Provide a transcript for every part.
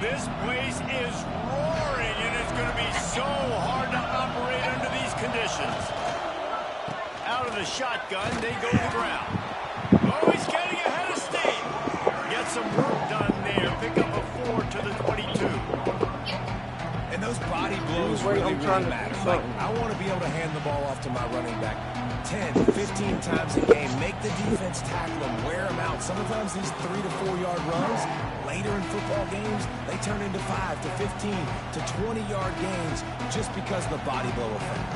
This place is roaring, and it's going to be so hard to operate under these conditions. Out of the shotgun, they go to the ground. Oh, he's getting ahead of steam. Get some work done there. Pick up a 4 to the 22. And those body blows really matter. Like, I want to be able to hand the ball off to my running back 10, 15 times a game. Make the defense tackle them, wear them out. Sometimes these 3 to 4 yard runs, later in football games, they turn into 5 to 15 to 20 yard gains just because of the body blow effect.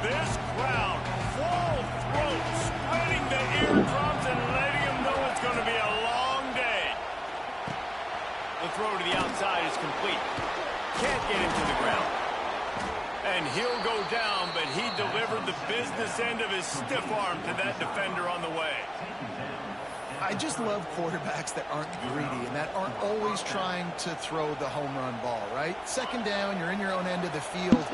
This crowd, full throat, spreading the eardrums and letting them know it's going to be a long day. The throw to the outside is complete. Can't get him to the ground. And he'll go down, but he delivered the business end of his stiff arm to that defender on the way. I just love quarterbacks that aren't greedy and that aren't always trying to throw the home run ball, right? Second down, you're in your own end of the field.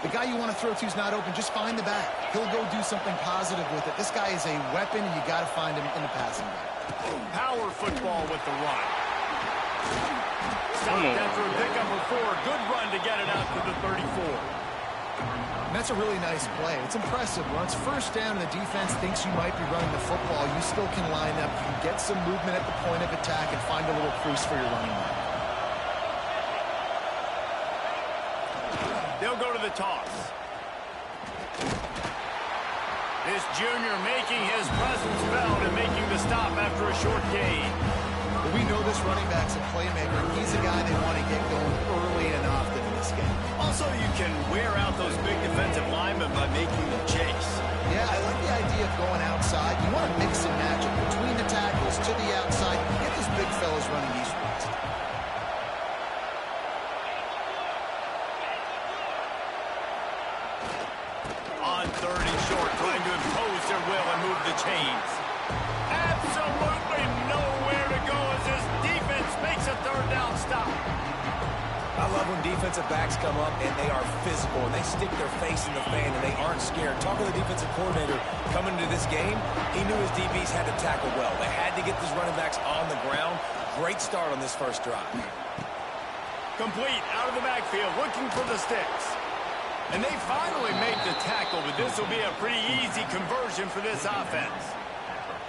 The guy you want to throw to is not open. Just find the back. He'll go do something positive with it. This guy is a weapon, and you got to find him in the passing game. Power football with the run. Stopped after a pickup of 4. Good run to get it out to the 34. And that's a really nice play. It's impressive. Once first down and the defense thinks you might be running the football, you still can line up. You can get some movement at the point of attack and find a little crease for your running back. They'll go to the toss. This junior making his presence felt and making the stop after a short gain. But we know this running back's a playmaker. He's a guy they want to get going early and often in this game. Also, you can wear out those big defensive linemen by making them chase. Yeah, I like the idea of going outside. You want to mix and match it between the tackles to the outside. Get those big fellas running these routes. On 3rd and short, trying to impose their will and move the chains. Absolutely nowhere to go as this defense makes a 3rd down stop. I love when defensive backs come up and they are physical and they stick their face in the fan and they aren't scared. Talking to the defensive coordinator coming into this game, he knew his DBs had to tackle well. They had to get these running backs on the ground. Great start on this first drive. Complete out of the backfield, looking for the sticks. And they finally make the tackle, but this will be a pretty easy conversion for this offense.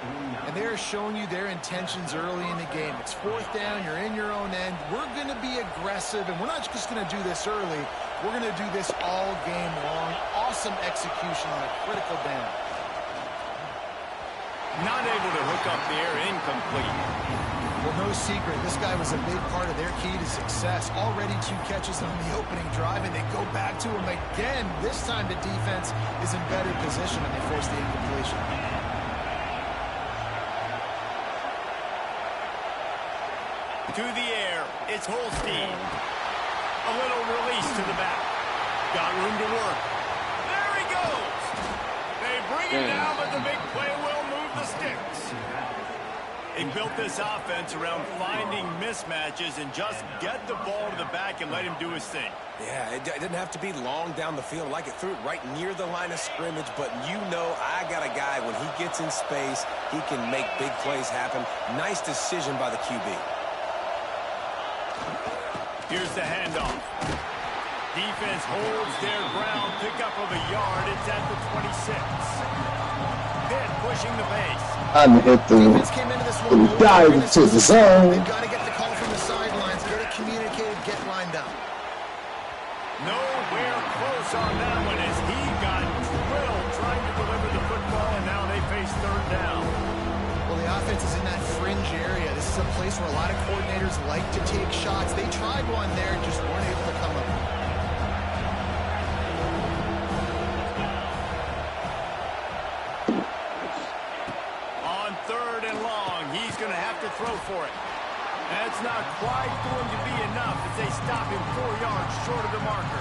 And they're showing you their intentions early in the game. It's 4th down, you're in your own end. We're going to be aggressive, and we're not just going to do this early. We're going to do this all game long. Awesome execution on a critical down. Not able to hook up there, incomplete. Well, no secret, this guy was a big part of their key to success. Already 2 catches on the opening drive, and they go back to him again. This time the defense is in better position, and they force the incompletion. To the air, it's Holstein. A little release to the back. Got room to work. There he goes. They bring him down, but the big play will move the sticks. They built this offense around finding mismatches and just get the ball to the back and let him do his thing. Yeah, it didn't have to be long down the field. Like it threw it right near the line of scrimmage, but you know I got a guy, when he gets in space, he can make big plays happen. Nice decision by the QB. Here's the handoff. Defense holds their ground. Pickup of a yard. It's at the 26. Pitt pushing the pace. And hit the dive to the zone. They've got to get the call from the sidelines. Get it communicated. Get lined up. Nowhere close on that one as he got drilled trying to deliver the football, and now they face 3rd down. Well, the offense is in that fringe area. This is a place where a lot of coordinators like to take shots. They tried one there, just weren't able to come up. On 3rd and long, he's going to have to throw for it. That's not quite going to be enough as they stop him 4 yards short of the marker.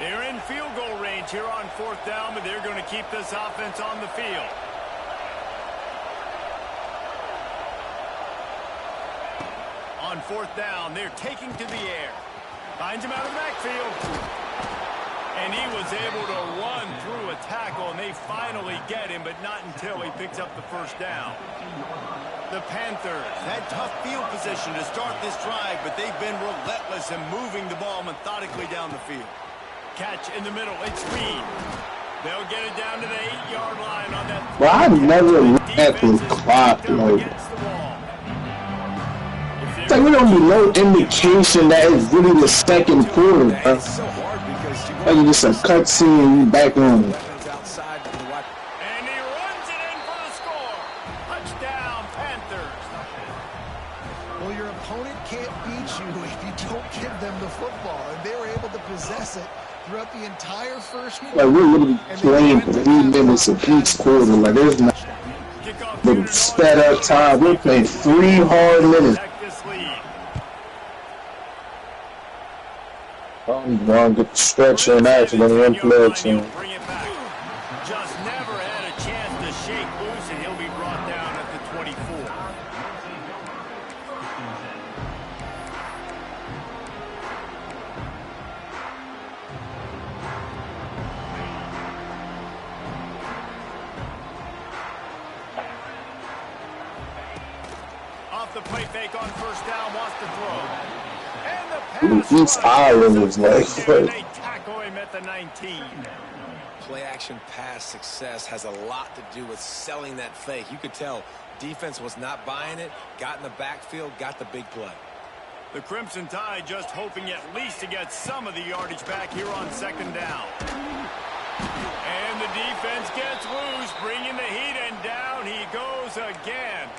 They're in field goal range here on 4th down, but they're going to keep this offense on the field. On 4th down, they're taking to the air. Finds him out of the backfield. And he was able to run through a tackle, and they finally get him, but not until he picks up the 1st down. The Panthers had tough field position to start this drive, but they've been relentless in moving the ball methodically down the field. Catch in the middle. It's Reed. They'll get it down to the 8-yard line on that. Well, I never had the clock, like. It's like we don't be no indication that it's really the 2nd quarter, bro. Like just a cutscene, you back on. And he runs it in for the score. Touchdown, Panthers. Well, your opponent can't beat you if you don't give them the football, and they were able to possess it throughout the entire 1st quarter. Like we're literally playing 3 minutes of each quarter. Like there's not the sped up time. We're playing 3 hard minutes. I'm going to get the stretch in action on the influence. Just never had a chance to shake loose, and he'll be brought down at the 24. Off the play fake on 1st down, wants to throw. Each island was like, they tackle him at the 19. Play action pass success has a lot to do with selling that fake. You could tell defense was not buying it, got in the backfield, got the big play. The Crimson Tide just hoping at least to get some of the yardage back here on 2nd down. And the defense gets loose, bringing the heat, and down he goes again.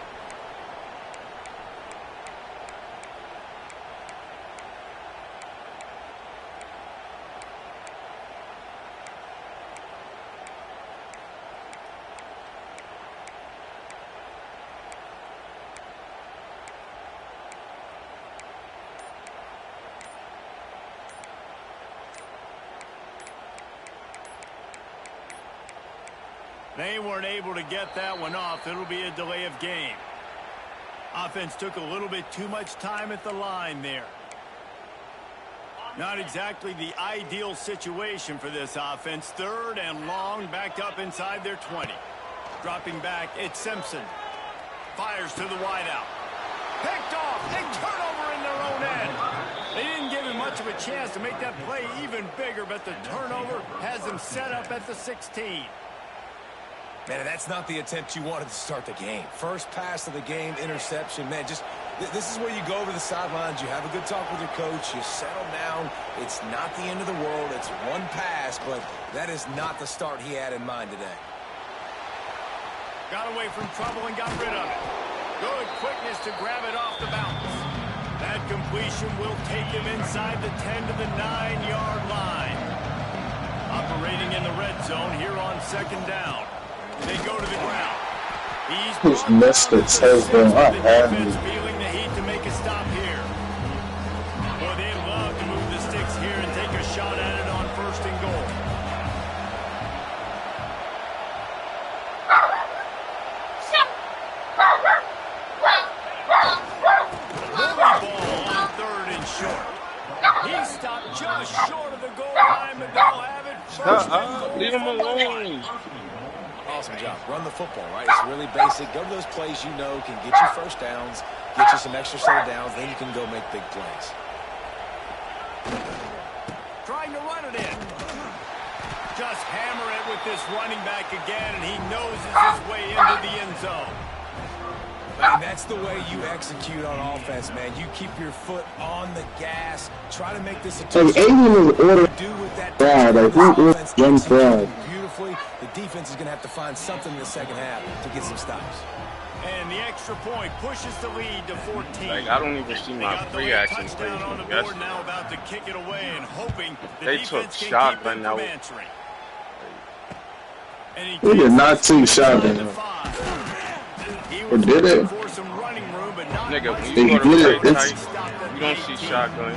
They weren't able to get that one off. It'll be a delay of game. Offense took a little bit too much time at the line there. Not exactly the ideal situation for this offense. 3rd and long, backed up inside their 20. Dropping back, it's Simpson. Fires to the wideout. Picked off. They turn over in their own end. They didn't give him much of a chance to make that play even bigger, but the turnover has them set up at the 16. Man, that's not the attempt you wanted to start the game. First pass of the game, interception. Man, just this is where you go over the sidelines. You have a good talk with your coach. You settle down. It's not the end of the world. It's one pass, but that is not the start he had in mind today. Got away from trouble and got rid of it. Good quickness to grab it off the bounce. That completion will take him inside the 10 to the 9-yard line. Operating in the red zone here on 2nd down. They go to the ground. He's missed it. Feeling the heat to make a stop here. Boy, they love to move the sticks here and take a shot at it on 1st and goal. Ball on 3rd and short. He stopped just short of the goal line, but they'll have it 1st and goal. Leave him alone. Awesome job. Run the football, right? It's really basic. Go to those plays you know can get you 1st downs, get you some extra set of downs, then you can go make big plays. Trying to run it in. Just hammer it with this running back again, and he noses his way into the end zone. And that's the way you execute on offense, man. You keep your foot on the gas. Try to make this a like Aiden was ordered beautifully. The defense is going to have to find something in the 2nd half to get some stops. And the extra point pushes the lead to 14. Like, I don't even see my free action plays on the board now, about to kick it away and hoping the they took shotgun now. We did not see shotgun. Or did it? Nigga, when you go to play tight, you don't see shotgun.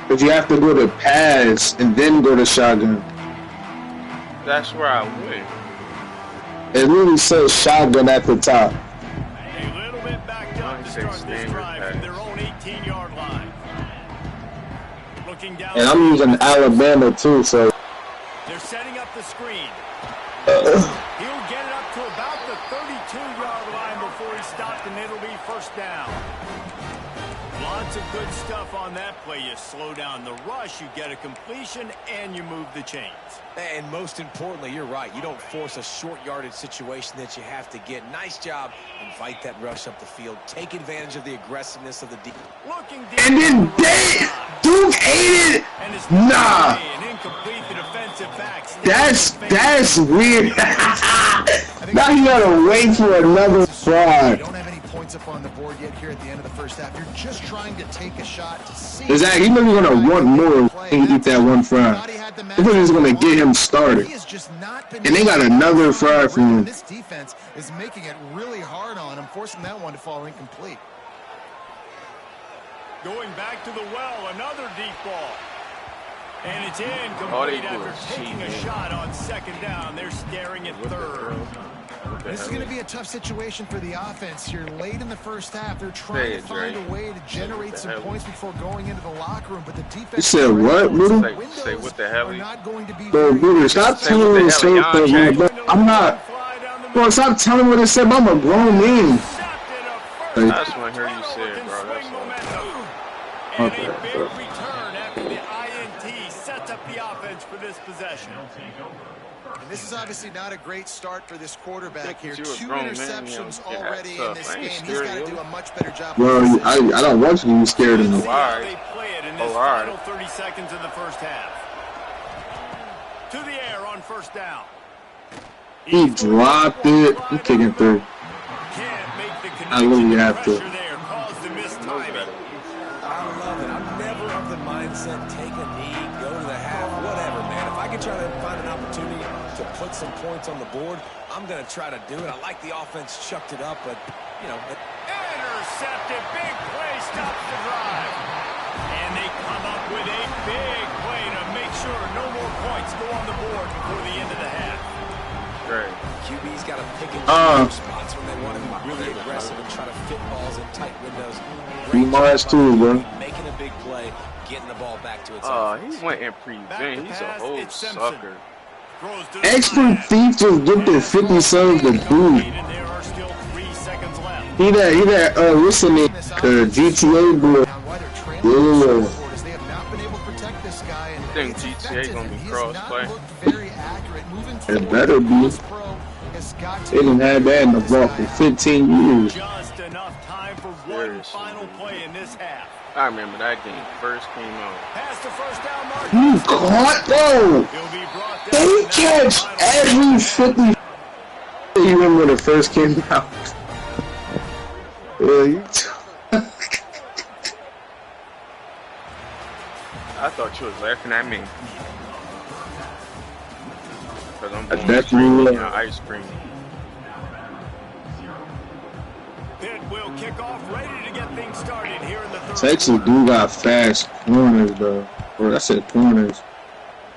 But you have to go to pass and then go to shotgun. That's where I went. It really says shotgun at the top. A little bit backed up to start this drive from their own 18-yard line. Looking down. And I'm using Alabama too, so. They're setting up the screen. He'll get it up to about the 32-yard line before he stopped, and it'll be first down. Lots of good stuff on that play. You slow down the rush, you get a completion, and you move the chains. And most importantly, you're right. You don't force a short yardage situation that you have to get. Nice job. Invite that rush up the field. Take advantage of the aggressiveness of the deep. And then Duke ate it. Nah. That's weird. Now you gotta wait for another try. Up on the board yet here at the end of the first half. You're just trying to take a shot to see. Exactly. He's maybe gonna want more and eat that one fry. I think he's gonna get him started. And they got another fry for him. This defense is making it really hard on him, forcing that one to fall incomplete. Going back to the well, another deep ball. And it's incomplete after taking a shot on second down. They're staring at third. This is going to be a tough situation for the offense. You're late in the first half. They're trying to find a way to generate some points before going into the locker room. But the defense. You said what, Rudy? Say what the hell? Bro, Rudy, stop telling me the same thing. I'm not. Bro, stop telling me what it said. I'm a grown man. I just want to hear you say it, bro. That's all. And a big return after the INT sets up the offense for this possession. And this is obviously not a great start for this quarterback here. 2 interceptions already in this game. He's got to do a much better job. Bro, I don't want you to be scared of me. They play it in this final 30 seconds of the first half. To the air on first down. He dropped it. He kicking through. I literally have to. I love it. I'm never of the mindset, take a knee, go to the half, whatever, man. If I can try to find an opportunity to put some points on the board, I'm going to try to do it. I like the offense chucked it up, but, you know. Intercepted. Big play stops the drive. And they come up with a big play to make sure no more points go on the board before the end of the half. Right. QB's got to pick and choose spots when they want to be really aggressive and try to fit balls in tight windows. Mars too, bro. Making a big play, getting the ball back to its he went in prevent. He's a whole sucker. Expert thief just get the 50 cents to boot. He that what's the name? GTA boy. Yeah. I think GTA gonna be cross-play. It better be. They didn't have that in the vault for 15 years. Just enough time for one final play in this half. I remember that game first came out. Past the first down mark. You caught, bro. They catch every 50. You remember when it first came out? Yeah, I thought you was laughing at me. Because I'm definitely ice cream. Pitt will kick off, ready to get things started here in the third. Texas do got fast corners, though. Or I said corners.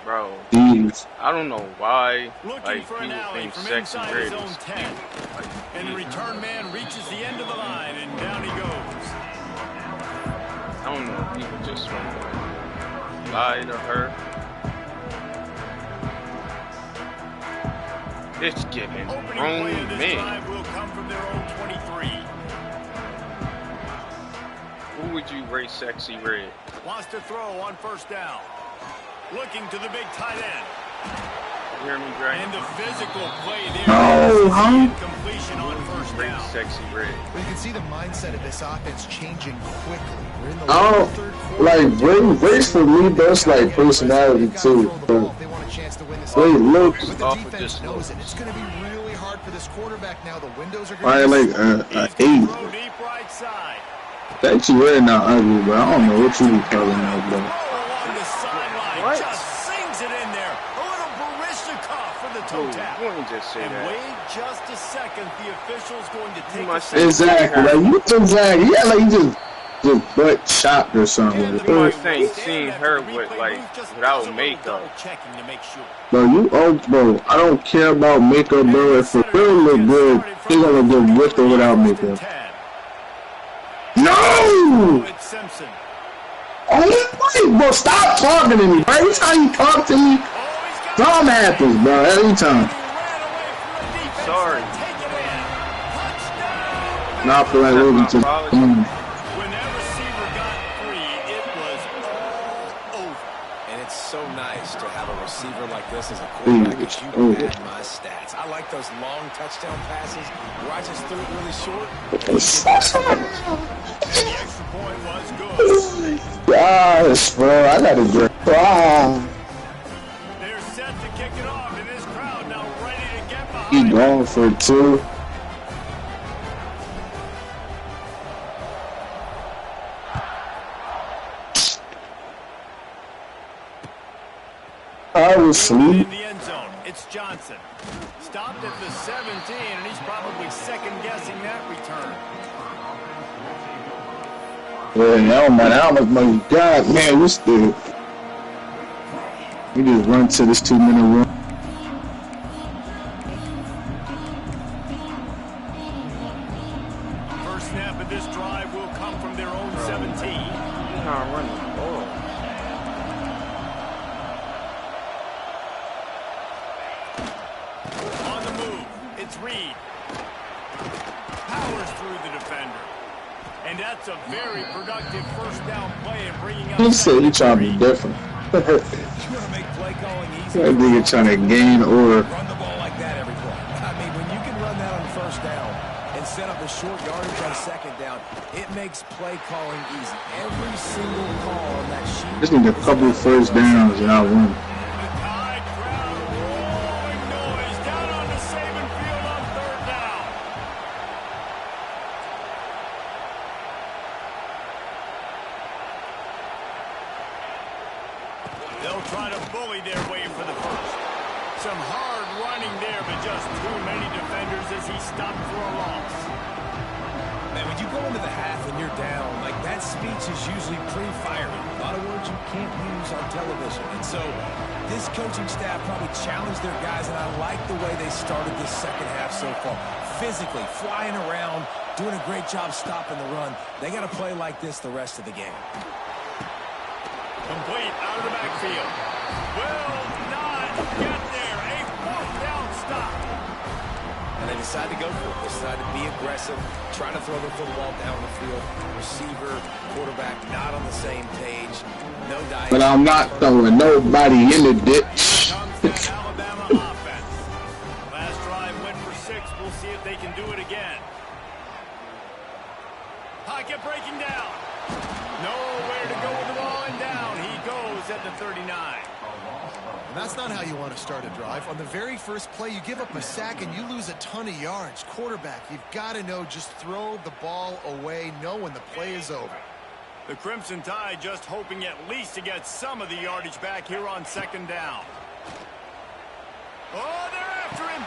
Bro, jeez. I don't know why. Looking for an alley from inside his own 10. And the return man reaches the end of the line, and down he goes. I don't know if people just want to lie to her. It's giving grown men. Will come from their own 23. Who would you rate sexy red? Wants to throw on first down. Looking to the big tight end. You hear me, Dre? And the physical play there. Completion on first down. Sexy red. Well, you can see the mindset of this offense changing quickly. We're in the third quarter. Like race for me, that's like personality too. So, they want a chance to win this. Wait, look. But the defense knows it. It's going to be really hard for this quarterback now. The windows are going to be like 8. Deep right side. That's really not ugly, but I don't know what you be calling that, bro. What? Just sings it in there. A little Baryshnikov for the toe tap. Just say and that. wait just a second. The official's going to take Exactly. Like you exactly. Yeah, like you just just butt chopped or something. You must ain't seen her with like without makeup. Bro, bro, I don't care about makeup, bro. If the real look good, they gonna get with or without makeup. No! Oh, wait, bro, stop talking to me, bro. Every time you talk to me, something happens, bro, every time. Sorry. Now I feel like we're just... When that receiver got free, it was all over. And it's so nice to have a receiver like this as a quarterback. You can add my stats. I like those long touchdown passes where I just threw it really short. And the extra point was good. Gosh, bro, I gotta drink. They're set to kick it off, and this crowd now ready to get behind. He going for 2. I was asleep. In the end zone, it's Johnson. Stopped at the 17, and he's probably second-guessing that return. Yeah, oh man, how much money? God, man, we still. We just run to this 2-minute run. First snap of this drive will come from their own 17. Not running the ball. On the move, it's Reed. Powers through the defender. And that's a very productive first down play and bringing up. He said he trying to be different. You want to make play calling easy. That nigga trying to gain or. Run the ball like that every play. I mean, when you can run that on first down and set up a short yardage on second down, it makes play calling easy. Every single call on that sheet. Just need a couple of first downs and I'll win. They'll try to bully their way for the first. Some hard running there, but just too many defenders as he stopped for a loss. Man, when you go into the half and you're down, like that speech is usually pretty fiery. A lot of words you can't use on television. And so this coaching staff probably challenged their guys, and I like the way they started this second half so far. Physically, flying around, doing a great job stopping the run. They got to play like this the rest of the game. Complete out of the backfield. Will not get there. A fourth down stop. And they decide to go for it. They decide to be aggressive, trying to throw the football down the field. Receiver, quarterback, not on the same page. No dice. But I'm not throwing nobody in the ditch. Here comes that Alabama offense. Last drive went for 6. We'll see if they can do it again. Pocket breaking down. Nowhere to go with the ball and down. He goes at the 39. And that's not how you want to start a drive. On the very first play, you give up a sack and you lose a ton of yards. Quarterback, you've got to know, just throw the ball away, know when the play is over. The Crimson Tide just hoping at least to get some of the yardage back here on second down. Oh, they're after him.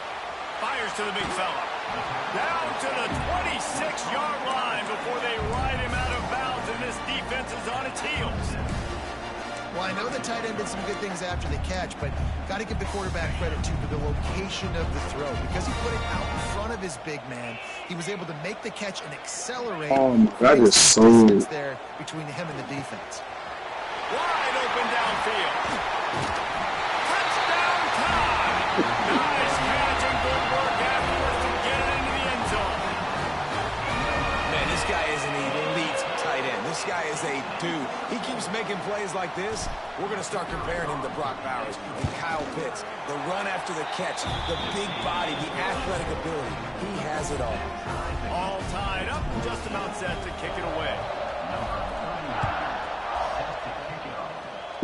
Fires to the big fella. Down to the 26-yard line before they ride him out of bounds, and this defense is on its heels. Well, I know the tight end did some good things after the catch, but got to give the quarterback credit, too, for the location of the throw. Because he put it out in front of his big man, he was able to make the catch and accelerate. Oh, my God, that is so... distance there between him and the defense. Wide open downfield. Touchdown time! Nice catch and good work afterwards to get it into the end zone. Man, this guy is an elite tight end. This guy is a dude. He keeps making plays like this. We're going to start comparing him to Brock Bowers and Kyle Pitts. The run after the catch, the big body, the athletic ability. He has it all. All tied up and just about set to kick it away.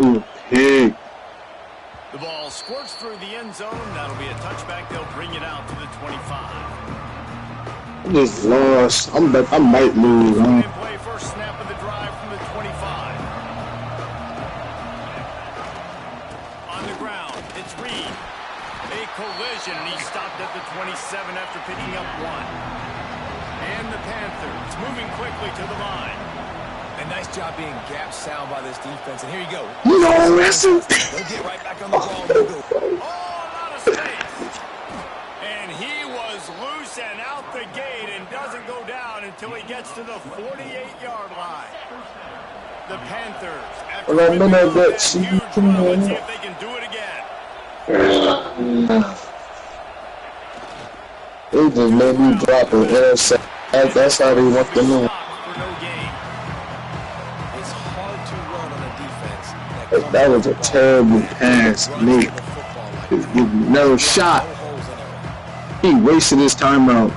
Ooh, pig. The ball squirts through the end zone. That'll be a touchback. They'll bring it out to the 25. I just lost. I might lose. Play first snap of the drive from the 25. On the ground, it's Reed. A collision, and he stopped at the 27 after picking up 1. And the Panthers moving quickly to the line. nice job being gap sound by this defense. And here you go. No, listen. They'll get right back on the ball. They'll go. Oh, a lot of space. And he was loose and out the gate and doesn't go down until he gets to the 48-yard line. The Panthers, after Well, ripping that off that she huge can run, let's win. see if they can do it again. They just made me drop an intercept. That's how they want to know. For no gain. It's hard to run on a defense That was a terrible pass, Nick. You no shot. He wasted his timeout.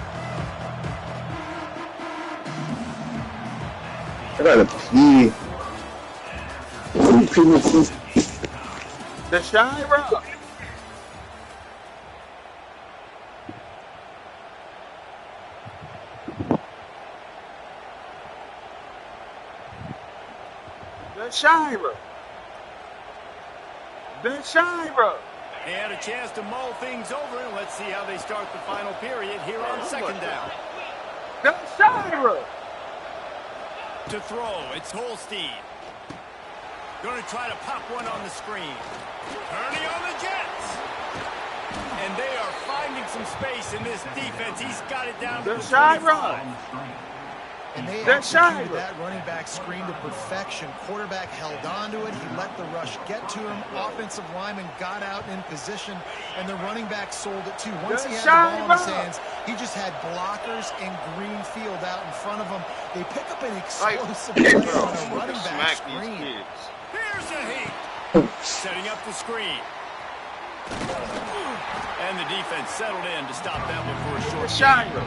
I gotta pee. The shy rock. The Shira. The Shira. They had a chance to mull things over, and let's see how they start the final period here on second down. The Shira. To throw, it's Holstein. Going to try to pop one on the screen. Turning on the Jets. And they are finding some space in this defense. He's got it down to the 25. And they That's executed shy. that running back screen to perfection. Quarterback held on to it. He let the rush get to him. Offensive lineman got out in position, and the running back sold it too. Once he had the ball in his hands, he just had blockers and green field out in front of him. They pick up an explosive play on a running back screen. Here's a heat. Setting up the screen. And the defense settled in to stop that one for a short Shira.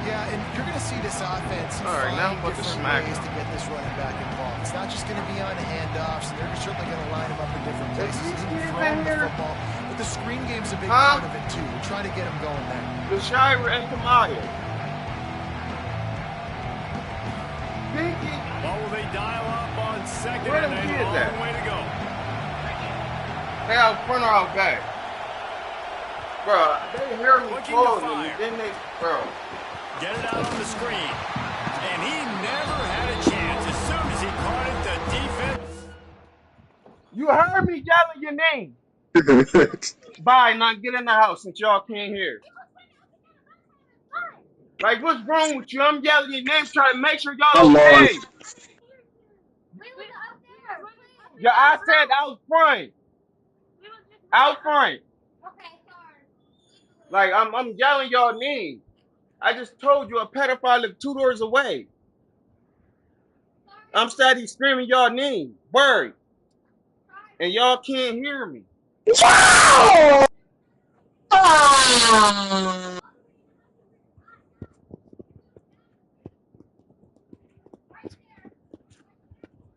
Yeah, and you're going to see this offense All right, now I'm find about to different smack ways him. to get this running back involved. It's not just going to be on handoffs. They're certainly going to line him up in different places. He's going to throw him the football. But the screen game's a big part of it, too. We're trying to get him going there. The Shira and Kamaya. Well, will they dial up on second? Where And them a kids long at? way to go. They out front or out back? Bro, they hear me Looking to closing, fire. and then they, bro. Get it out on the screen. And he never had a chance. As soon as he caught it, the defense. You heard me yelling your name. Bye, now get in the house since y'all can't hear. Like, what's wrong with you? I'm yelling your name trying to make sure y'all okay. Yeah, I said out front. Out front. Like, I'm yelling y'all name. I just told you a pedophile lived 2 doors away. I'm steady screaming y'all name. Word. And y'all can't hear me.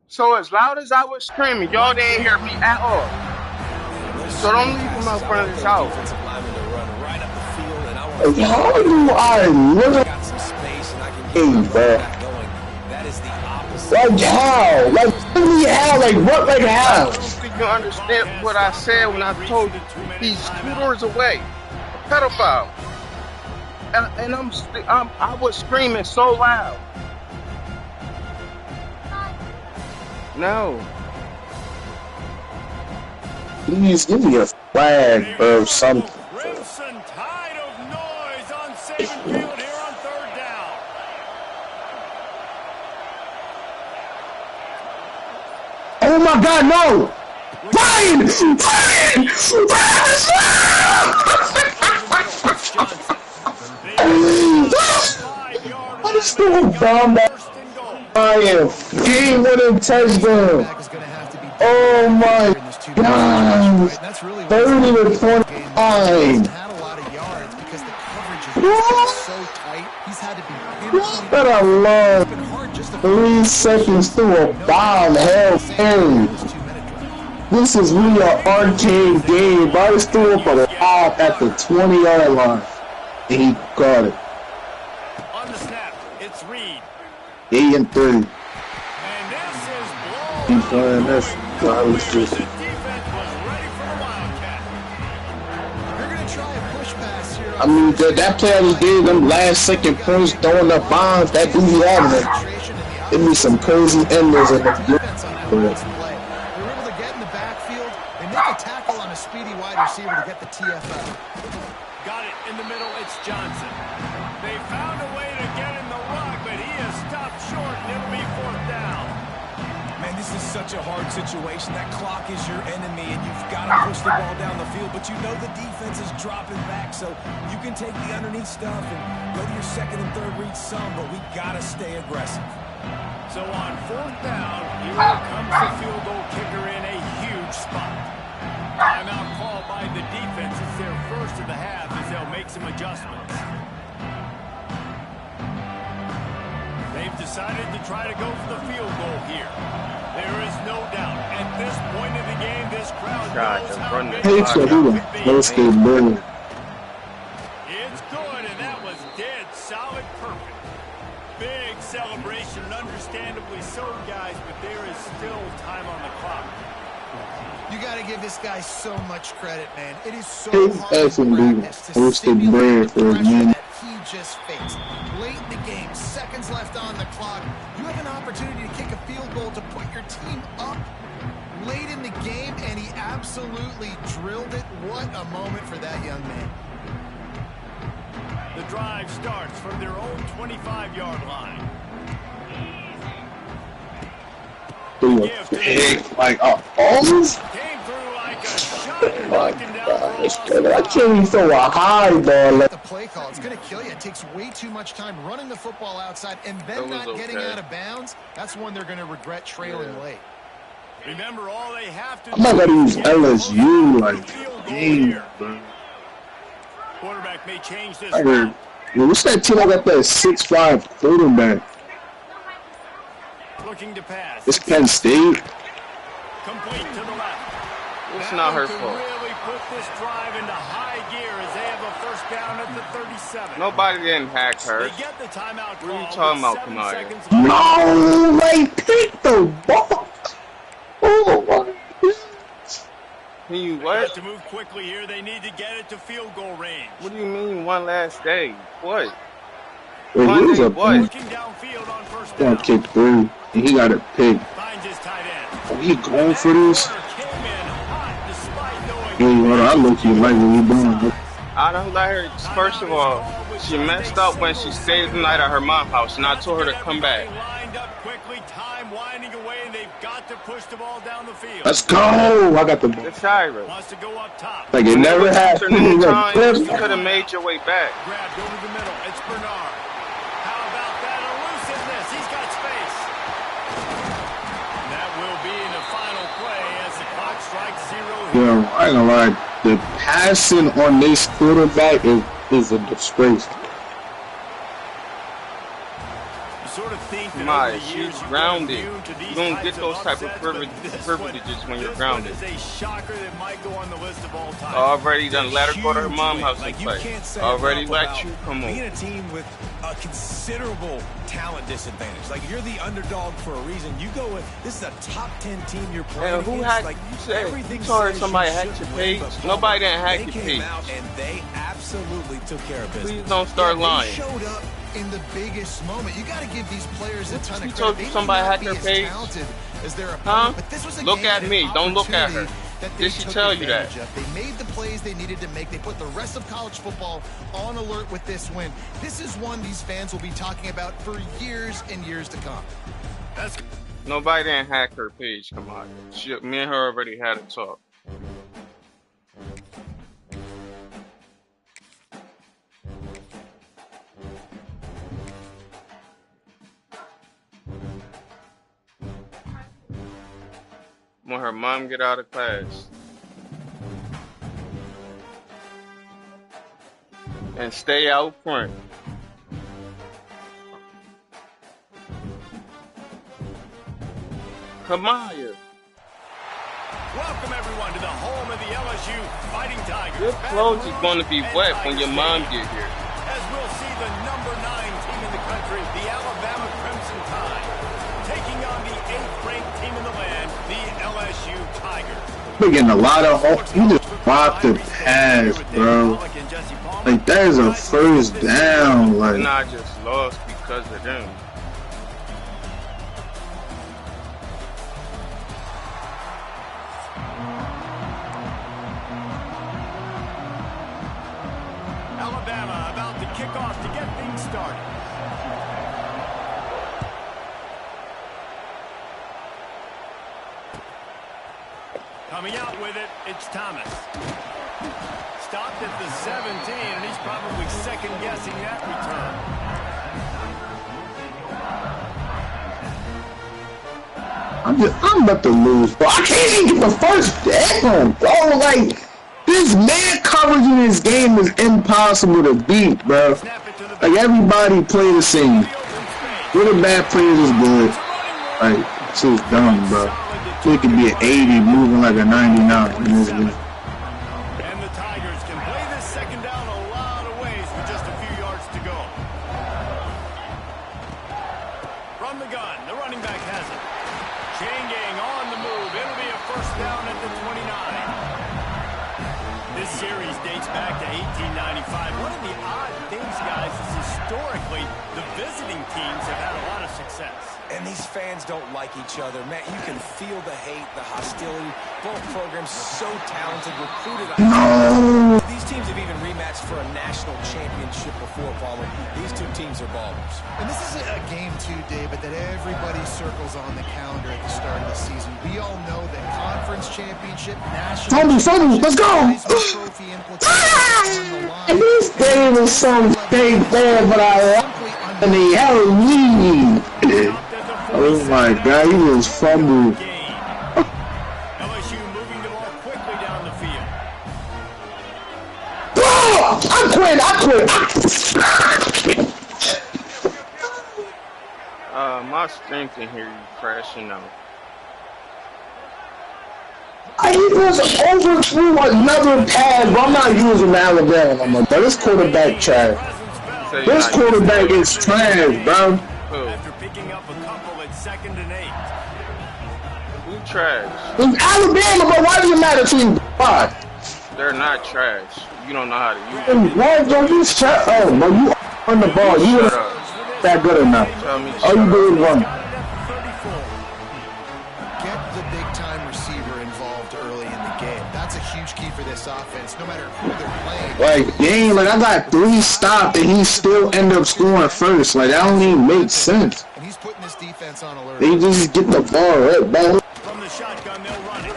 So as loud as I was screaming, y'all didn't hear me at all. So don't leave him out front of this house. Defensive lineman to run right up the field, and I want How do I look got some space, and I can Hey, get bro. back going. That is the opposite. like how? Like really how? Like what? Like I how? don't think you understand what I said when I told you he's 2 doors away. A pedophile. And I was screaming so loud. No. Please give me a flag or something. Crimson tide of noise on Saban Field here on third down. Oh my God, no! Brian! Brian! I just threw a bomb at Brian. Game-winning touchdown. Back is going to have to be Oh my in this two-minute God! right? And that's really what 30 to he's 29. had a lot of yards because the coverage is just so tight. He's had to be pinpointed. But I love It's been hard just to 3 seconds through a bomb. Hell, Perry. this 2-minute drive. This is really an arcade game. I just threw up a bomb at the 20-yard line. And he caught it. On the snap, it's Reed. 8 and 3. And this is blown Keep playing this. I was The just. defense was ready for the Wildcat. They're going to try a push pass here. I mean, that play I just did, them last second points, throwing the bombs, that do be having it. Concentration, and the Give me some cozy enders in the defense on that last play. They were able to get in the backfield and make a tackle on a speedy wide receiver to get the TFL. Got it in the middle. It's Johnson. They found a way to get in the rug, but he is stopped short, and it'll be 4th down. Man, this is such a hard situation. That clock is your enemy, and you've got to push the ball down the field, but you know the defense is dropping back, so you can take the underneath stuff and go to your second and third read some, but we got to stay aggressive. So on 4th down, here comes the field goal kicker in a huge spot. Timeout called by the defense. It's their first of the half as they'll make some adjustments. They've decided to try to go for the field goal here. There is no doubt. At this point in the game, this crowd knows how big It's good, and that was dead solid perfect. Big celebration, and understandably so, guys, but there is still time on the clock. You got to give this guy so much credit, man. It is so hard to practice to simulate the pressure that he just faced. Late in the game, seconds left on the clock. You have an opportunity to kick a field goal to put your team up late in the game, and he absolutely drilled it. What a moment for that young man. The drive starts from their own 25-yard line. Like almost. Came through like a shot. Oh my God, I can't even throw a high ball. The play call, it's going to kill you. It takes way too much time running the football outside and then not getting out of bounds. That's one they're going to regret trailing late. Remember, all they have to I'm not gonna use LSU like game, bro. Quarterback may change this. I heard. What's that team I got that 6'5" quarterback? Looking to pass. It's Penn State. Complete to the left. It's not her fault. Really put this drive into high gear as they have a first down at the 37. Nobody didn't hack her. They get the timeout. What are you talking about, Kamaya? No, they picked the ball. Oh my goodness. You They what? have to move quickly here. They need to get it to field goal range. What do you mean one last day? What? Wait, he was up there. Looking downfield on first down. Got kicked through, and he got it picked. Finds his tight end. Oh, he going for this? Came in hot despite knowing Hey, I look you like what he doing. I don't let her. First of all, she messed up when she stayed the night at her mom's house, and I told her to come back. Lined up quickly, time winding away, and they've got to push the ball down the field. Let's go! I got the ball. The Shira. Wants to go up top. Like it never happened. You could have made your way back. Grabbed over the middle. It's Bernard. How about that elusiveness? He's got space. That will be in the final play as the clock strikes 0 here. Yo, I ain't gonna lie. The passing on this quarterback is a disgrace. Sort of think that My, over the years she's you grounded. get immune to these You don't types get of those type of upsets, but this privileges when you're this grounded. One is a shocker that might go on the list of all time. Already done let her go to her Huge mom's win. house and Like, you play. can't say Already enough let about you come being on. a team with a considerable talent disadvantage. Like, you're the underdog for a reason. You go with this is a top 10 team you're playing And who against. hacked? Like, You said everything you told her says somebody you hacked should your win, page. but Nobody didn't hack they your came page. out and they absolutely took care of business. Please don't start They lying. showed up in the biggest moment. You got to give these players a ton You of told credit. They somebody may not hacked be her as page? talented as their Huh? opponent, but this was a Look game at and me. an Don't look at her. opportunity that they Did she took tell you that? advantage of. They made the plays they needed to make. They put the rest of college football on alert with this win. This is one these fans will be talking about for years and years to come. Nobody didn't hack her page. Come on. Me and her already had a talk. When her mom get out of class. And stay out front. Kamaya. Welcome everyone to the home of the LSU Fighting Tigers. Your clothes is going to be wet when your mom get here. As we'll see the number 9 team in the country, the Alabama Crimson Tide, taking on the 8th-ranked team in the land, the LSU Tigers. We're getting a lot of hope. He just dropped the pass, bro. Like that is a first down. Like And I just lost because of them. started. Coming out with it, it's Thomas. Stopped at the 17, and he's probably second-guessing that return. I'm about to lose, bro. I can't even get the first down, bro. Like, this man coverage in this game is impossible to beat, bro. Like, everybody play the same. Good or bad players is good. Like, it's just dumb, bro. It could be an 80 moving like a 99 in this game. And the Tigers can play this second down a lot of ways with just a few yards to go. From the gun, the running back has it. Chain gang on the move. It'll be a first down at the 29. This series dates back to 1895. One of the odd things, guys, is historically the visiting teams have had a lot of success. And these fans don't like each other. Man, you can feel the hate, the hostility. Both programs so talented, recruited. No! These teams have even rematched for a national championship before, Palmer. These two teams are ballers. And this is a game, too, David, that everybody circles on the calendar at the start of the season. We all know that conference championship, national Fumble, let's go! trophy implications. This game is so big, bad, but I love it. Hell, me. Oh my God, he was fumbled. LSU moving the ball quickly down the field. Oh, I quit. My stream can hear you crashing out. I just overthrew another pass, but I'm not using Alabama no more, bro. This quarterback trash. This quarterback is trash, bro. After picking up a couple at 2nd and 8. Who trash? It's Alabama, but why does it matter to you? Why? They're not trash. You don't know how to use it. Why don't you shut up? Bro, you on the ball. You Shut up. that good enough. Tell me All you do is run. Get the big-time receiver involved early in the game. That's a huge key for this offense, no matter who they're playing. Like, dang, like I got 3 stopped and he still end up scoring first. Like, that don't even make sense. And he's putting this defense on alert. They just get the ball right back. From the shotgun, they'll run it.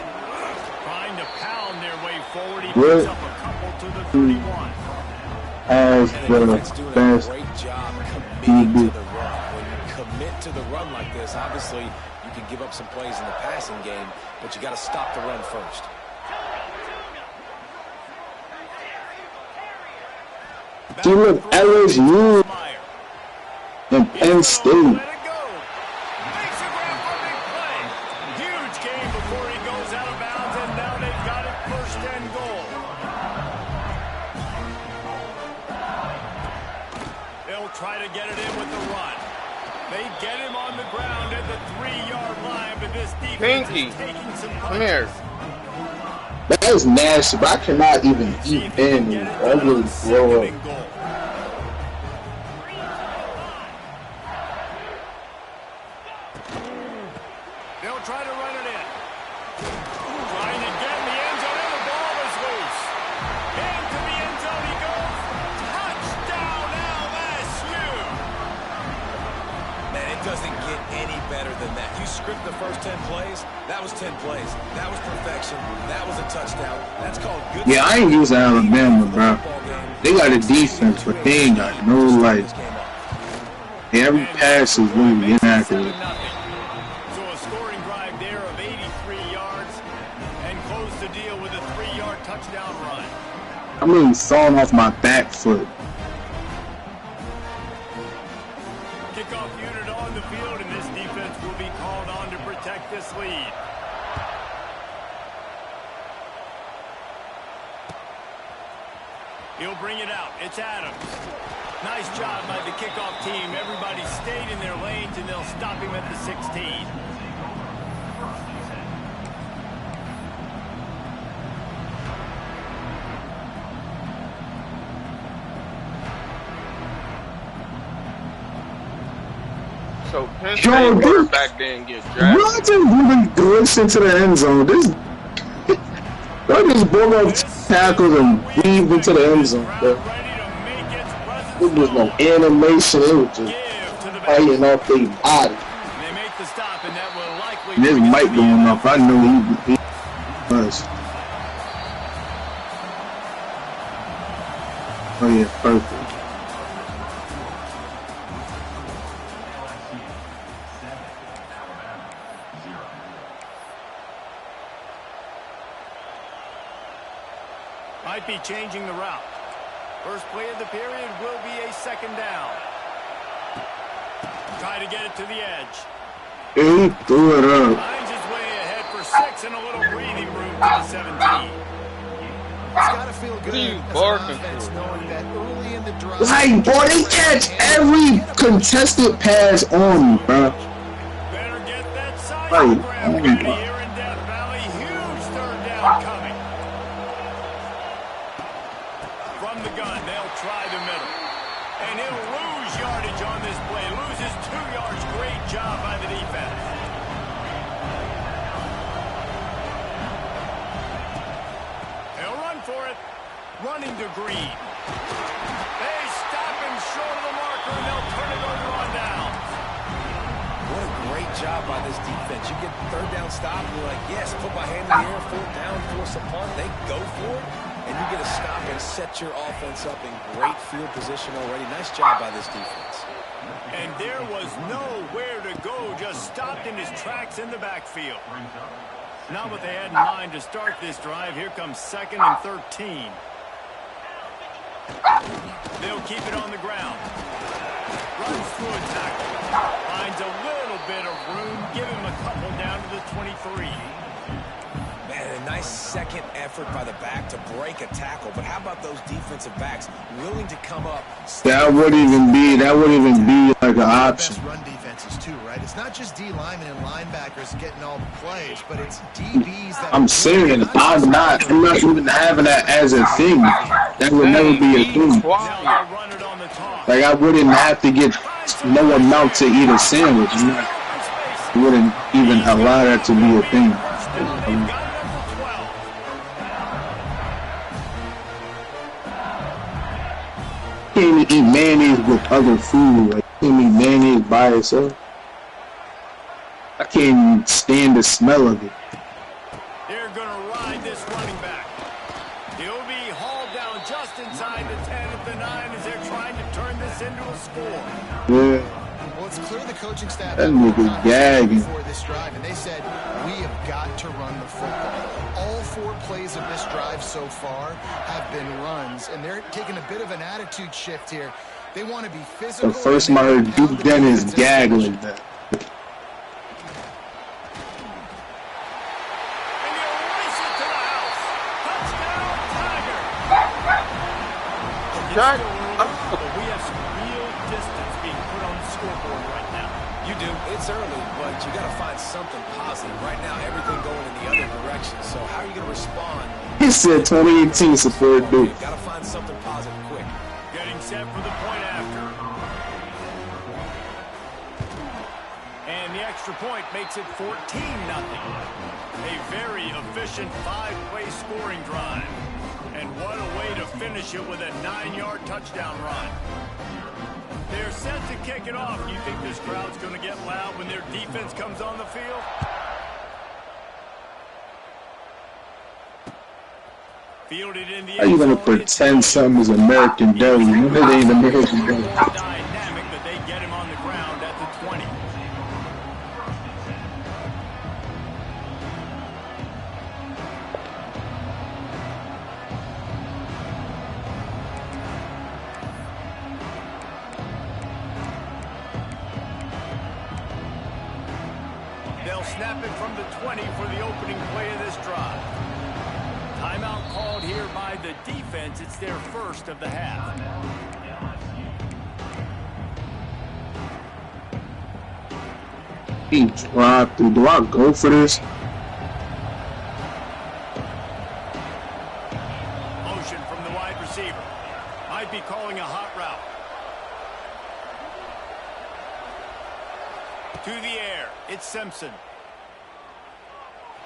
Trying to pound their way forward. He What? picks up a couple to the 31. As And the the defense doing a best great job committing to the run. When you commit to the run like this, obviously you can give up some plays in the passing game, but you got to stop the run first. See, look, LSU and Penn State. Let it go. Makes a grab for a big play. Huge game before he goes out of bounds, and now they've got it 1st and goal. They'll try to get it in with the run. They get him on the ground at the 3-yard line, but this defense is taking some punches. Come here. That is nasty, but I cannot even eat in. I really blow up. They'll try to run it in. Trying to get in the end zone, and the ball is loose. Into the end zone he goes. Touchdown LSU. Man, it doesn't get any better than that. You script the first 10 plays, that was 10 plays. That was perfection. That was a touchdown. That's called good. Yeah, I ain't using Alabama, bro. They got a defense, but they ain't got no life. Every pass is really inaccurate. So a scoring drive there of 83 yards and close the deal with a 3-yard touchdown run. I'm really thrown off my back foot. Kickoff unit on the field, and this defense will be called on to protect this lead. He'll bring it out. It's Adams. Nice job by the kickoff team. Everybody stayed in their lanes, and they'll stop him at the 16. So Penn State quarterback didn't get drafted. Y'all just really glitched into the end zone. Y'all just broke up tackles and weaved into the end zone, bro. It was no animation. It was just fighting off their body. They make the stop, and that will likely. And this mic going off. I know he was. Oh yeah, perfect. Might be changing the route. First play of the period will be a second down. Try to get it to the edge. He threw it up. Finds his way ahead for 6 and a little breathing room to the 17. It's got to feel good as an offense knowing that early in the drive. Like, boy, they catch every contested pass on me, bro. Better get that side Right. grab ready here in Death Valley. Huge third down coming. From the gun, they'll try the middle. And he'll lose yardage on this play. Loses 2 yards. Great job by the defense. They'll run for it. Running to Green. They stop him short of the marker, and they'll turn it over on downs. What a great job by this defense. You get the third down stop, and you're like, yes, put my hand in the air, fourth down, force a punt. They go for it, and you get a stop and set your offense up in great field position already. Nice job by this defense. And there was nowhere to go, just stopped in his tracks in the backfield. Not what they had in mind to start this drive. Here comes 2nd and 13. They'll keep it on the ground. Runs through a tackle. Finds a little bit of room. Give him a couple down to the 23. Man, a nice second effort by the back to break a tackle. But how about those defensive backs willing to come up? That wouldn't even be like an option. Best run defenses too, right? It's not just D linemen and linebackers getting all the plays, but it's DBs that. I'm saying I'm not even having that as a thing. That would never be a thing. Like I wouldn't have to get no amount to eat a sandwich. I wouldn't even allow that to be a thing. Can't eat mayonnaise with other food. Like, can't eat mayonnaise by itself. I can't even stand the smell of it. They're going to ride this running back. He'll be hauled down just inside the 10 at the 9 as they're trying to turn this into a score. Yeah. Well, it's clear the coaching staff that nigga gagging before this drive, and they said we have got to run the football. All 4 plays of this drive so far have been runs, and they're taking a bit of an attitude shift here. They want to be physical. The first time I heard Duke Dennis gag like that. And you race it to the house. Touchdown, Tiger. But we have some real distance being put on the scoreboard right now. You do. It's early, but you got to find something positive. Right now, everything going in the other direction. So how are you going to respond? He said 2018 support Duke. Got to find something positive quick. Getting set for the point after. And the extra point makes it 14-0. A very efficient 5-play scoring drive. And what a way to finish it with a 9-yard touchdown run. They're set to kick it off. Do you think this crowd's going to get loud when their defense comes on the field? Fielded in the How you gonna pretend something is American Deli? You know it ain't American Deli. Dynamic, but they get him on the ground at the 20. They'll snap it from the 20 for the opening play of this drive. Timeout called here by the defense. It's their first of the half. He dropped through. Do I go for this? Motion from the wide receiver. Might be calling a hot route. To the air. It's Simpson.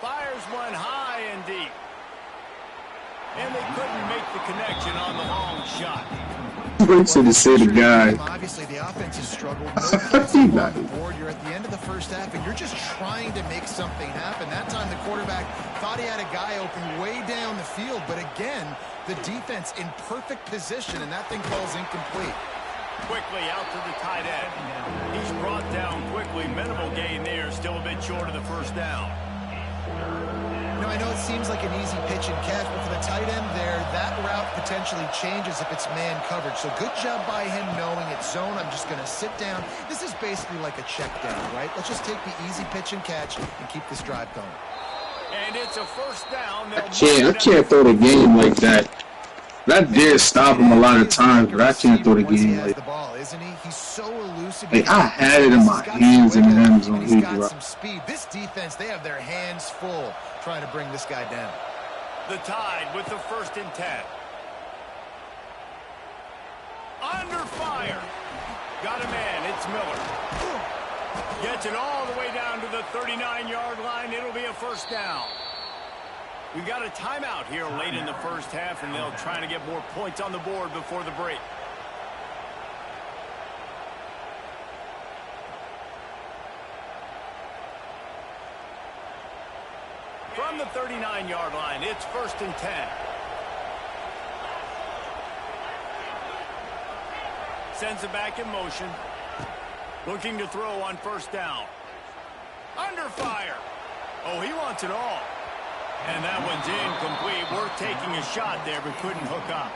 Fires one high and deep. And they couldn't make the connection on the long shot. Wait till to say the guy. Obviously, the offense has struggled. No points on the board. You're at the end of the first half, and you're just trying to make something happen. That time, the quarterback thought he had a guy open way down the field, but again, the defense in perfect position, and that thing falls incomplete. Quickly out to the tight end. He's brought down quickly. Minimal gain there, still a bit short of the first down. I know it seems like an easy pitch and catch, but for the tight end there, that route potentially changes if it's man coverage. So good job by him knowing it's zone. I'm just going to sit down. This is basically like a check down, right? Let's just take the easy pitch and catch and keep this drive going. And it's a first down. I can't throw the game like that. I did stop him a lot of times, but I can't throw the game like that. He's so elusive. Like, I had it in my hands in the end zone. He's got some speed. This defense, they have their hands full trying to bring this guy down. The Tide with the 1st and 10. Under fire. Got a man. It's Miller. Gets it all the way down to the 39-yard line. It'll be a first down. We've got a timeout here late in the first half, and they'll try to get more points on the board before the break. From the 39-yard line, it's 1st and 10. Sends it back in motion. Looking to throw on first down. Under fire. Oh, he wants it all. And that one's incomplete. Worth taking a shot there, but couldn't hook up.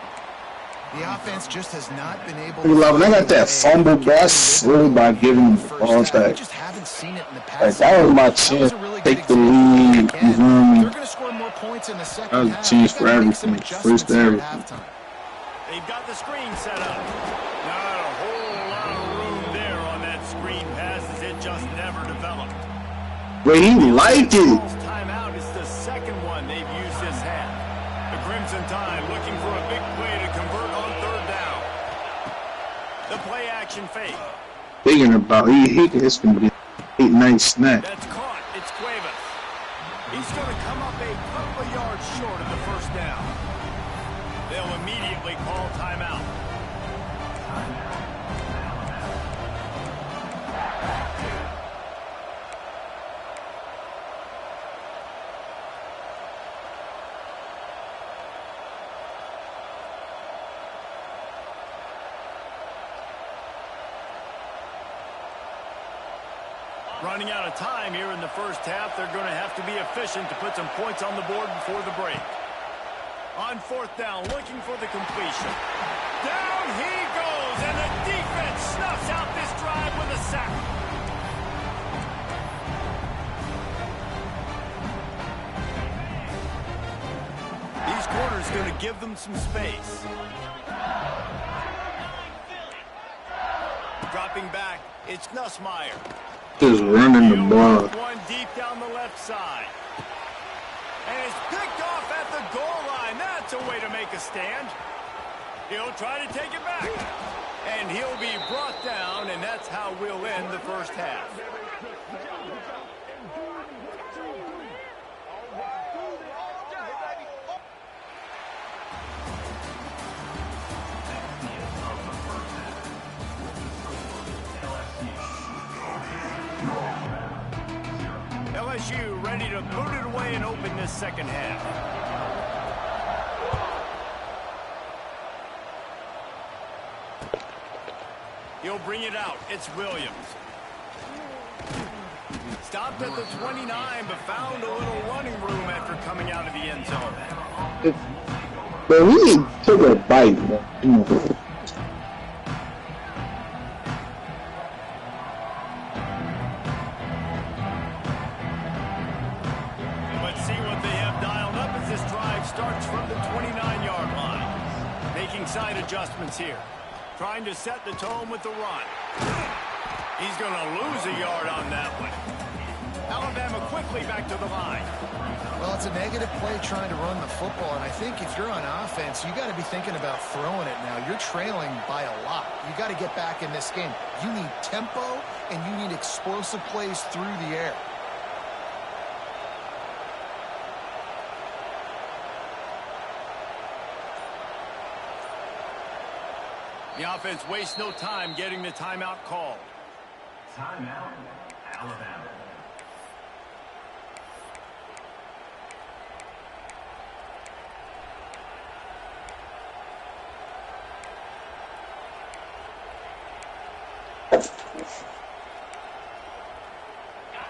The offense just has not been able to... When I got that fumble, that's really by giving the ball back. Just haven't seen it in the past. Like, that was my chance to take the lead. They're going to score more points in the second half. That was a chance for everything. First to everything. They've got the screen set up. Not a whole lot of room there on that screen pass as it just never developed. But he liked it. Timeout is the second one they've used this half. The Crimson Tide looking for a big play to convert on third down. The play action fake. Thinking about it's going to be a nice snap. That's caught. It's Cuevas. He's going to come up a couple of yards short of the first down. They'll immediately call timeout. Running out of time here in the first half. They're going to have to be efficient to put some points on the board before the break. On fourth down, looking for the completion. Down he goes, and the defense snuffs out this drive with a sack. These corners going to give them some space. Dropping back, it's Nussmeier. Just running the ball. One deep down the left side. And it's picked off at the goal line. That's a way to make a stand. He'll try to take it back. And he'll be brought down, and that's how we'll end the first half. LSU ready to put it away and open this second half. He'll bring it out. It's Williams. Stopped at the 29, but found a little running room after coming out of the end zone. But he took a bite, man. Starts from the 29-yard line. Making side adjustments here. Trying to set the tone with the run. He's going to lose a yard on that one. Alabama quickly back to the line. Well, it's a negative play trying to run the football, and I think if you're on offense, you got to be thinking about throwing it now. You're trailing by a lot. You got to get back in this game. You need tempo, and you need explosive plays through the air. The offense wastes no time getting the timeout called. Timeout, Alabama.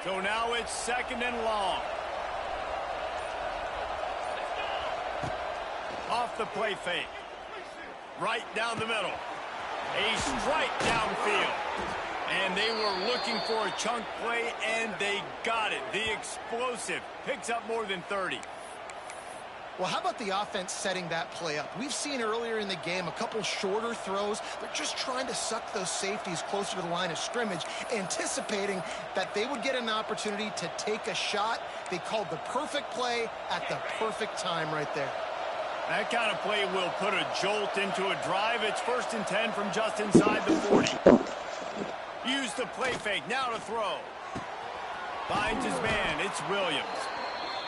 So now it's 2nd and long. Off the play fake. Right down the middle. A strike downfield. And they were looking for a chunk play, and they got it. The explosive picks up more than 30. Well, how about the offense setting that play up? We've seen earlier in the game a couple shorter throws. They're just trying to suck those safeties closer to the line of scrimmage, anticipating that they would get an opportunity to take a shot. They called the perfect play at the perfect time right there. That kind of play will put a jolt into a drive. It's 1st and 10 from just inside the 40. Use the play fake. Now to throw. Finds his man. It's Williams.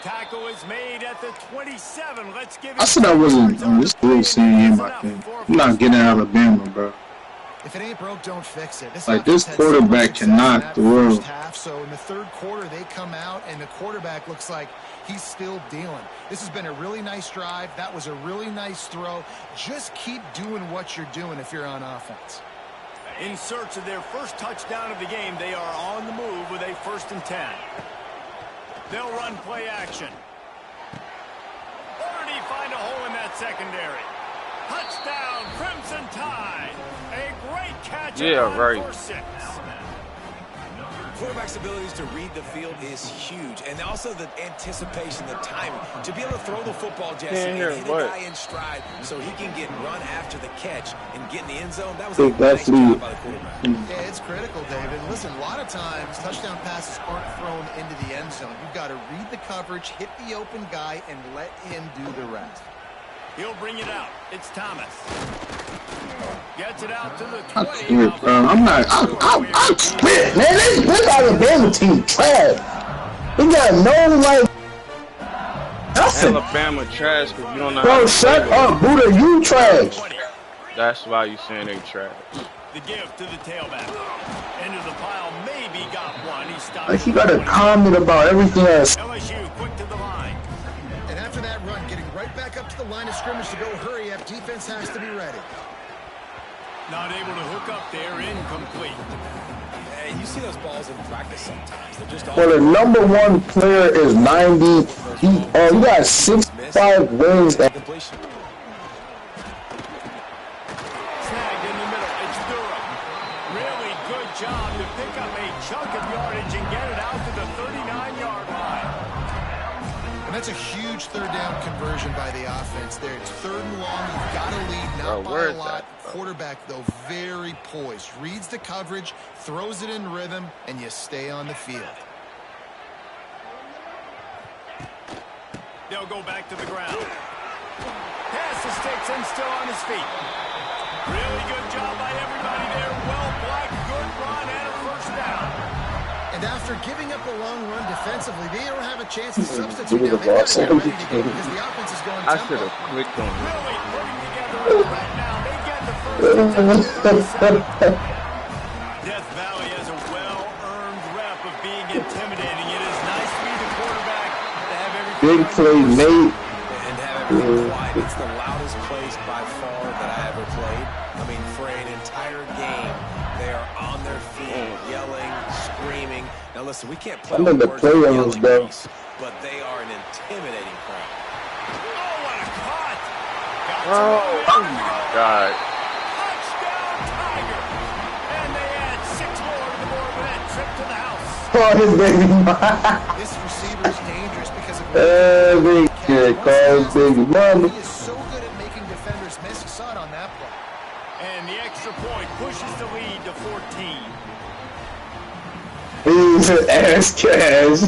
Tackle is made at the 27. Let's give it. I said I wasn't on this field seeing my thing. I'm not getting Alabama, bro. If it ain't broke, don't fix it. This quarterback cannot throw. So in the 3rd quarter, they come out, and the quarterback looks like he's still dealing. This has been a really nice drive. That was a really nice throw. Just keep doing what you're doing if you're on offense. In search of their first touchdown of the game, they are on the move with a 1st and 10. They'll run play action. Already find a hole in that secondary. Touchdown, Crimson Tide. A great catch. Yeah, right. For 6. Quarterback's abilities to read the field is huge, and also the anticipation, the timing. To be able to throw the football, Jesse, and hit a guy in stride so he can get run after the catch and get in the end zone, that was a nice job by the quarterback. Yeah, it's critical, David. Listen, a lot of times, touchdown passes aren't thrown into the end zone. You've got to read the coverage, hit the open guy, and let him do the rest. He'll bring it out. It's Thomas. Gets it out to the 20. I quit, bro. I'm not. I quit, man. This Alabama team trash. They got no like. Nothing. Alabama trash because you don't know. Bro, shut up, Buddha. You trash. That's why you saying they trash. The give to the tailback. Into the pile. Maybe got one. He stopped. Like he got a comment about everything else. LSU quick to the line. And after that run, getting right back up to the line of scrimmage to go hurry up. Defense has to be ready. Not able to hook up there. Incomplete. And you see those balls in practice sometimes. They're just all. Well, the #1 player is 90. He got 65 wins. Completion. Snagged in the middle. It's Durham. Really good job to pick up a chunk of yardage and get it out to the 39-yard line. And that's a huge 3rd down conversion by the offense there. It's 3rd and long. You've got to lead, not by a lot. Quarterback, though, very poised. Reads the coverage, throws it in rhythm, and you stay on the field. They'll go back to the ground. Pass the sticks and still on his feet. Really good job by everybody there. Well blocked, good run, and a 1st down. And after giving up a long run defensively, they don't have a chance to substitute. Now, they got to get ready to go because the offense is going tempo. I should have clicked on it. Really putting together a threat now. They get the 1st. Death Valley has a well-earned rep of being intimidating. It is nice to be the quarterback, to have everything. Big play, mate. And to have everything quiet. It's the loudest place by far that I ever played. I mean, for an entire game, they are on their feet, yelling, screaming. Now, listen, we can't play I'm in the playoffs, bro. But they are an intimidating crowd. Oh, what a cut! Oh my God. Touchdown, Tiger! And they add 6 more to the board with that trip to the house. Oh, his baby. This receiver is dangerous because of Every kid calls baby mama. he is so good at making defenders miss. You saw it on that play. And the extra point pushes the lead to 14. He's an ass trash.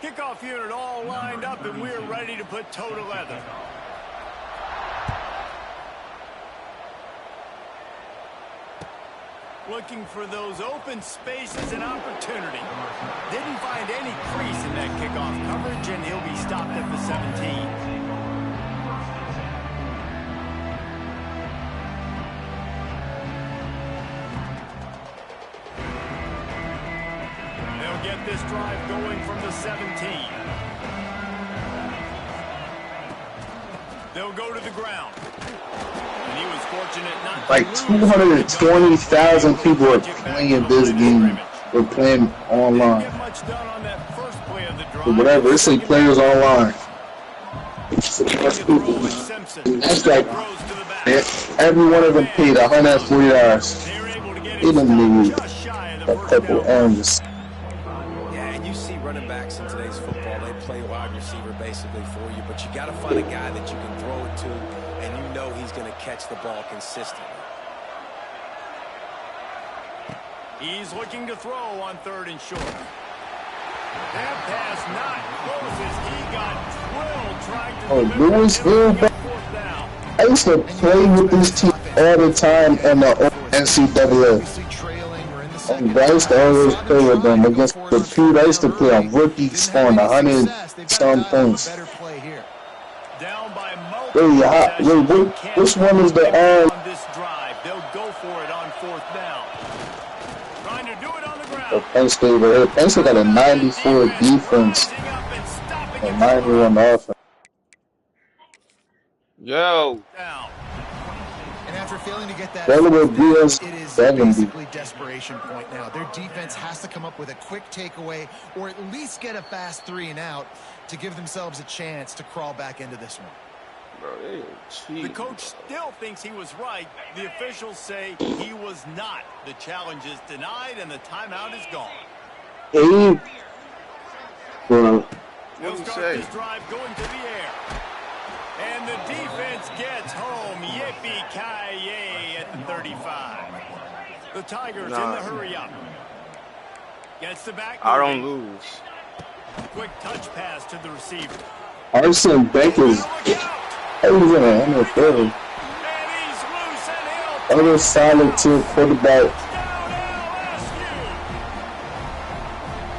Kickoff unit all lined up, and we're ready to put toe to leather. Looking for those open spaces and opportunity. Didn't find any crease in that kickoff coverage, and he'll be stopped at the 17. They'll get this drive going from the 17. They'll go to the ground. And he was fortunate not like 220,000 people are playing this game. Or playing online. Or whatever. It's like players online. That's like every one of them paid $140. They done made a couple errands. Yeah, and you see running backs in today's football, they play wide receiver basically for you, but you got to find a guy that you can throw it to, and you know he's going to catch the ball consistently. He's looking to throw on 3rd and short. That pass not close as he got drilled trying to Louisville. I used to play with this team all the time in the NCAA. And I used to always play with them against the Pete. I used to play on rookies on 100-some points. Wait, which one is the on this drive? They'll go for it on 4th down. Trying to do it on the ground. Penn State over here. Penn State got a 94 defense and 91 offense. Yo. And after failing to get that, it is 70. basically desperation point now. Their defense has to come up with a quick takeaway or at least get a fast 3 and out to give themselves a chance to crawl back into this one. Bro, the coach still thinks he was right. The officials say he was not. The challenge is denied and the timeout is gone. Hey, well, They'll start this drive going to the air. And the defense gets home. Yippee-ki-yay at the 35. The Tigers in the hurry up. Gets the back. I don't lose. Quick touch pass to the receiver. Arson Beck is in the NFL. Other solid team quarterback.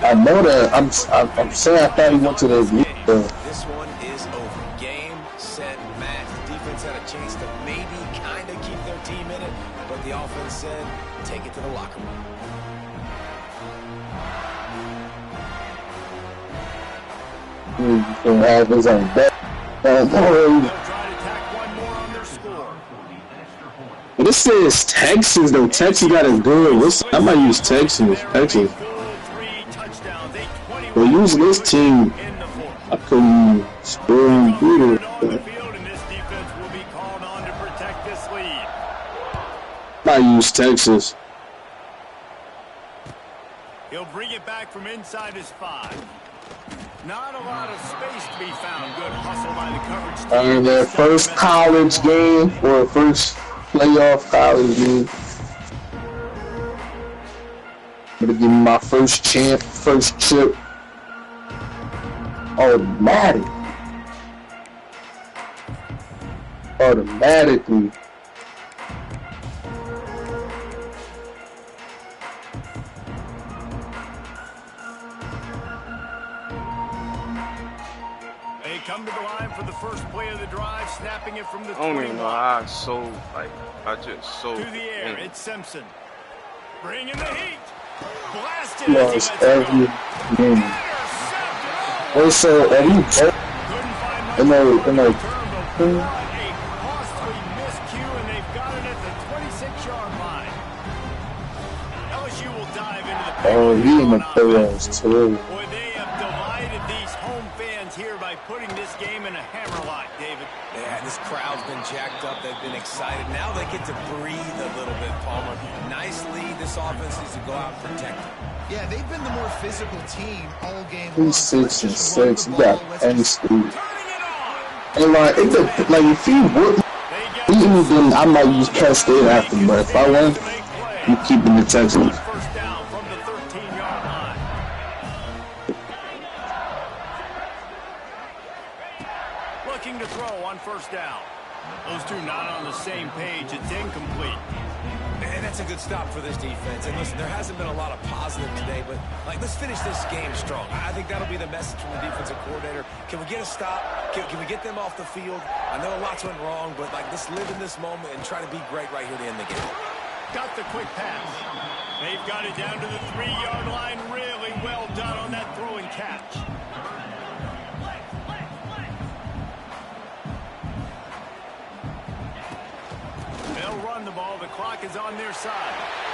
I know that. I'm saying I thought he went to the league. This one is over. Game, set, match. The defense had a chance to maybe kind of keep their team in it, but the offense said, take it to the locker room. He's going to have his own bet. But this says Texas, though. Texas got a good. I might use Texas. But using this team, I couldn't score and beat it. I use Texas. He'll bring it back from inside his 5. Not a lot of space to be found. Good hustle by the coverage team. Their first college game or first playoff college game. I'm gonna give me my first chip. Automatically. They come to the line for the first play of the drive, snapping it from the 21. I don't even know how I just sold. To the air, it's Simpson. Bring in the heat. Blasted Lost every game. Also, in a costly miscue, and they've got it at the 26-yard line. LSU will dive into the he in the playoffs too. Boy, they have divided these home fans here by putting this game in a hammerlock, David. Yeah, this crowd's been jacked up. They've been excited. Now they get to breathe a little bit, Palmer. Nice lead. This offense needs to go out and protect it. Yeah, they've been the more physical team all game long. He's 6-6. You got any speed. And like if you would, even I might use Penn State after, but if I win, you keeping the Texans. First down from the 13-yard line. Looking to throw on first down. Those two not on the same page. It's incomplete. And that's a good stop for this defense. And listen, there hasn't been a lot of positive today, but like, let's finish this game strong. I think that'll be the message from the defensive coordinator. Can we get a stop? Can we get them off the field? I know lots went wrong, but like, let's live in this moment and try to be great right here to end the game. Got the quick pass. They've got it down to the 3-yard line. Really well done on that throw and catch. They'll run the ball. The clock is on their side.